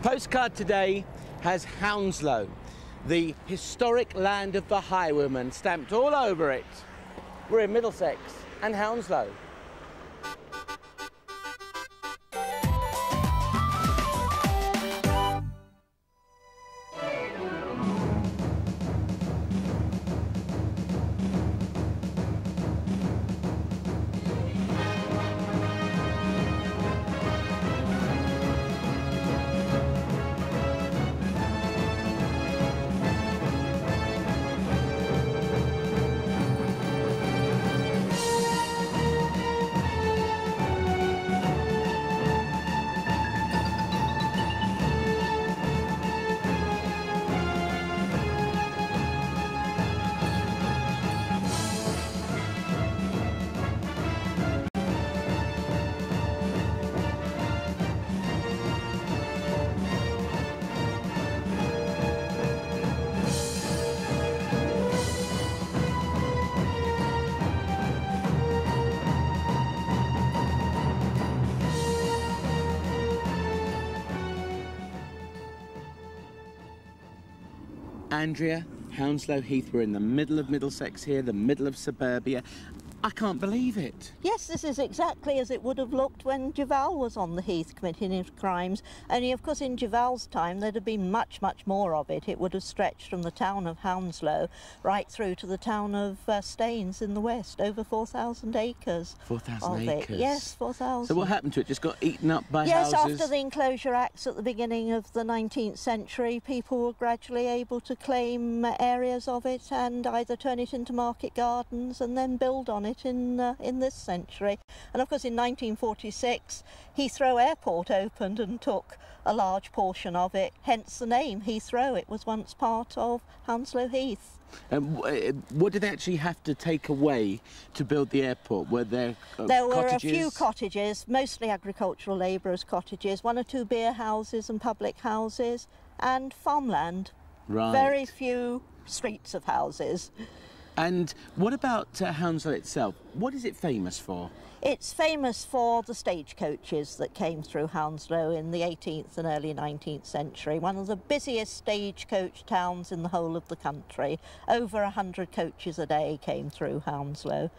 Postcard today has Hounslow, the historic land of the highwayman, stamped all over it. We're in Middlesex and Hounslow. Andrea, Hounslow Heath, we're in the middle of Middlesex here, the middle of suburbia. I can't believe it. Yes, this is exactly as it would have looked when Duval was on the heath committing his crimes. Only, of course, in Duval's time, there'd have been much, much more of it. It would have stretched from the town of Hounslow right through to the town of Staines in the west, over 4,000 acres. 4,000 acres? Yes, 4,000. So what happened to it? Just got eaten up by houses? Yes, after the Enclosure Acts at the beginning of the 19th century, people were gradually able to claim areas of it and either turn it into market gardens and then build on it in this century. And of course in 1946 Heathrow Airport opened and took a large portion of it, hence the name Heathrow. It was once part of Hounslow Heath. And what did they actually have to take away to build the airport? Were there There were cottages? A few cottages, mostly agricultural labourers' cottages, one or two beer houses and public houses, and farmland. Right. Very few streets of houses. And what about Hounslow itself? What is it famous for? It's famous for the stagecoaches that came through Hounslow in the 18th and early 19th century. One of the busiest stagecoach towns in the whole of the country. Over 100 coaches a day came through Hounslow.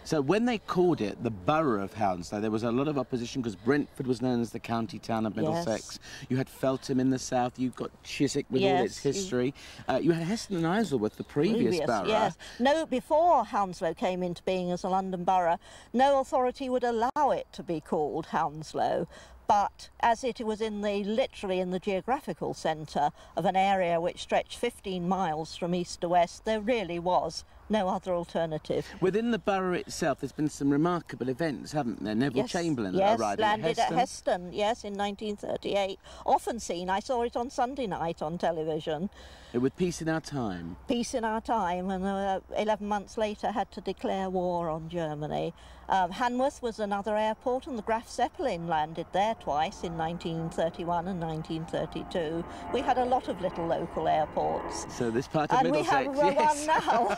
So when they called it the borough of Hounslow, there was a lot of opposition because Brentford was known as the county town of Middlesex. Yes. You had Feltham in the south, you've got Chiswick with all its history. You had Heston and Isleworth, the previous borough. Yes. No, before Hounslow came into being as a London borough, no authority would allow it to be called Hounslow. But as it was literally in the geographical centre of an area which stretched 15 miles from east to west, there really was no other alternative. Within the borough itself, there's been some remarkable events, haven't there? Neville Chamberlain arrived landed at Heston, yes, in 1938. Often seen. I saw it on Sunday night on television. With Peace in Our Time. Peace in Our Time, and 11 months later had to declare war on Germany. Hanworth was another airport, and the Graf Zeppelin landed there twice in 1931 and 1932. We had a lot of little local airports. So this part of Middlesex, and we have one now.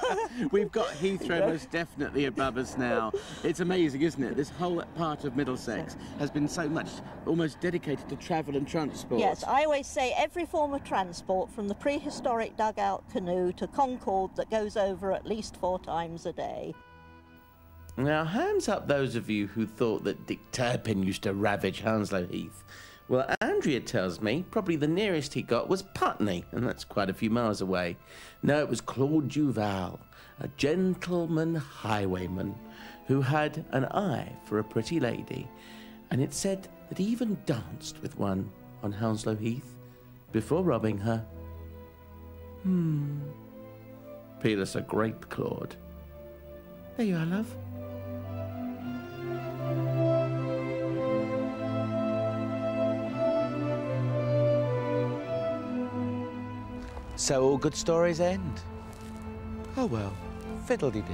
We've got Heathrow most definitely above us now. It's amazing, isn't it? This whole part of Middlesex has been so much almost dedicated to travel and transport. Yes, I always say every form of transport, from the prehistoric dugout canoe to Concorde, that goes over at least 4 times a day. Now, hands up those of you who thought that Dick Turpin used to ravage Hounslow Heath. Well, Andrea tells me probably the nearest he got was Putney, and that's quite a few miles away. No, it was Claude Duval, a gentleman highwayman who had an eye for a pretty lady, and it said that he even danced with one on Hounslow Heath before robbing her. Peel us a grape, Claude. There you are, love. So all good stories end? Oh well, fiddle-de-dee.